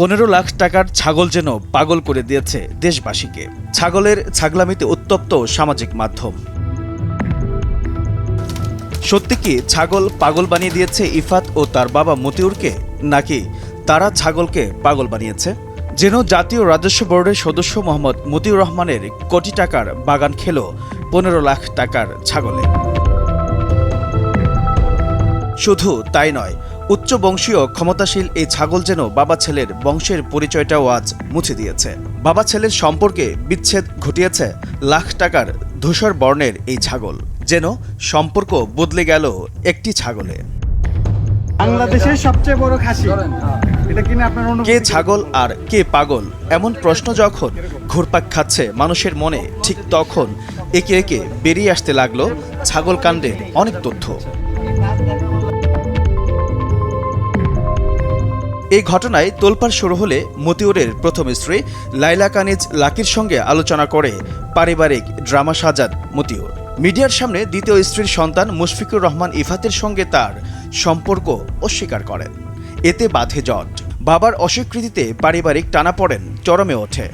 15 লাখ টাকার ছাগল যেন পাগল করে দিয়েছে দেশবাসীকে। ছাগলের ছাগলামিতে উত্তপ্ত সামাজিক মাধ্যম। সত্যি কি ছাগল পাগল বানিয়ে দিয়েছে ইফাত ও তার বাবা মতিউরকে, নাকি তারা ছাগলকে পাগল বানিয়েছে? যেন জাতীয় রাজস্ব বোর্ডের সদস্য মোহাম্মদ মতিউর রহমানের কোটি টাকার বাগান খেল 15 লাখ টাকার ছাগলে। শুধু তাই নয়, উচ্চ বংশীয় ক্ষমতাশীল এই ছাগল যেন বাবা ছেলের বংশের পরিচয়টাও আজ মুছে দিয়েছে। বাবা ছেলের সম্পর্কে বিচ্ছেদ ঘটিয়েছে লাখ টাকার ধূসর বর্ণের এই ছাগল। যেন সম্পর্ক বদলে গেল একটি ছাগলে। বাংলাদেশের সবচেয়ে বড় খাসি, এটা কিনা আপনার কে ছাগল আর কে পাগল, এমন প্রশ্ন যখন ঘুরপাক খাচ্ছে মানুষের মনে, ঠিক তখন একে একে বেরিয়ে আসতে লাগলো ছাগল কাণ্ডের অনেক তথ্য। এই ঘটনায় তোলপাড় শুরু হলে মতিউরের প্রথম স্ত্রী লাইলা কানিজ লাকির সঙ্গে আলোচনা করে পারিবারিক ড্রামা সাজান মতিউর। মিডিয়ার সামনে দ্বিতীয় স্ত্রীর সন্তান মুশফিকুর রহমান ইফাতের সঙ্গে তার সম্পর্ক অস্বীকার করেন। এতে বাধে জট। বাবার অস্বীকৃতিতে পারিবারিক টানাপোড়েন চরমে ওঠে।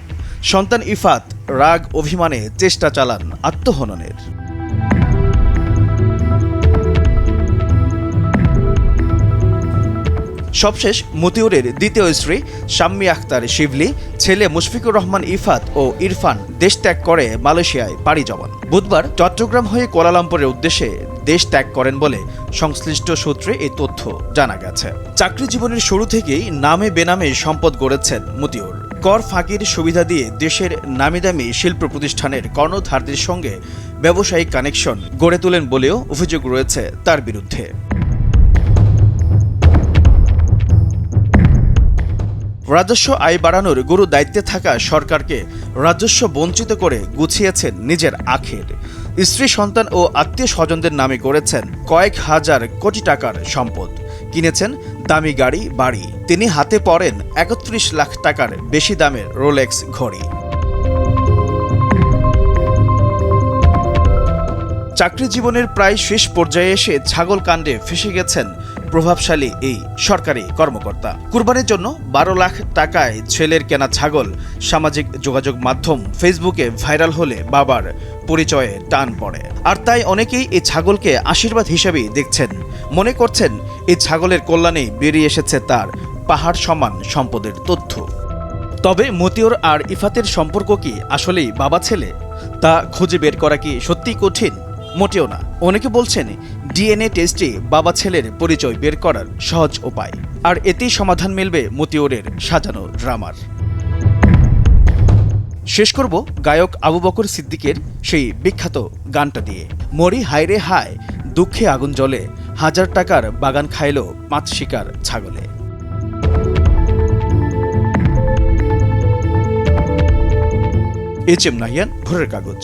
সন্তান ইফাত রাগ অভিমানে চেষ্টা চালান আত্মহননের। সবশেষ মতিউরের দ্বিতীয় স্ত্রী শাম্মী আখতার শিবলি, ছেলে মুশফিকুর রহমান ইফাত ও ইরফান দেশ ত্যাগ করে মালয়েশিয়ায় পাড়ি জমান। বুধবার চট্টগ্রাম হয়ে কুয়ালালামপুরের উদ্দেশ্যে দেশ ত্যাগ করেন বলে সংশ্লিষ্ট সূত্রে এই তথ্য জানা গেছে। চাকরি জীবনের শুরু থেকেই নামে বেনামে সম্পদ গড়েছেন মতিউর। কর ফাঁকির সুবিধা দিয়ে দেশের নামিদামি শিল্প প্রতিষ্ঠানের কর্ণধারদের সঙ্গে ব্যবসায়িক কানেকশন গড়ে তোলেন বলেও অভিযোগ রয়েছে তার বিরুদ্ধে। রাজস্ব আয় বাড়ানোর গুরু দায়িত্বে থাকা সরকারকে রাজস্ব বঞ্চিত করে গুছিয়েছেন নিজের আখের। স্ত্রী সন্তান ও আত্মীয় স্বজনদের নামে করেছেন কয়েক হাজার কোটি টাকার সম্পদ, কিনেছেন দামি গাড়ি বাড়ি। তিনি হাতে পড়েন 31 লাখ টাকার বেশি দামের রোলেক্স ঘড়ি। চাকরি জীবনের প্রায় শেষ পর্যায়ে এসে ছাগল কাণ্ডে ফেঁসে গেছেন প্রভাবশালী এই সরকারি কর্মকর্তা। কুরবানির জন্য 12 লাখ টাকায় ছেলের কেনা ছাগল সামাজিক যোগাযোগ মাধ্যম ফেসবুকে ভাইরাল হলে বাবার পরিচয়ে টান পড়ে। আর তাই অনেকেই এই ছাগলকে আশীর্বাদ হিসেবেই দেখছেন। মনে করছেন এই ছাগলের কল্যাণে বেরিয়ে এসেছে তার পাহাড় সমান সম্পদের তথ্য। তবে মতিউর আর ইফাতের সম্পর্ক কি আসলেই বাবা ছেলে, তা খুঁজে বের করা কি সত্যিই কঠিন? মোটেও না। অনেকে বলছেন ডিএনএ টেস্টে বাবা ছেলের পরিচয় বের করার সহজ উপায়, আর এতেই সমাধান মিলবে মতিউরের সাজানো ড্রামার। শেষ করব গায়ক আবু বকর সিদ্দিকের সেই বিখ্যাত গানটা দিয়ে। মরি হায়রে হায়, দুঃখে আগুন জ্বলে, 1000 টাকার বাগান খাইল মাছ শিকার ছাগলে। এইচ এম নাহিয়ান, ভোরের কাগজ।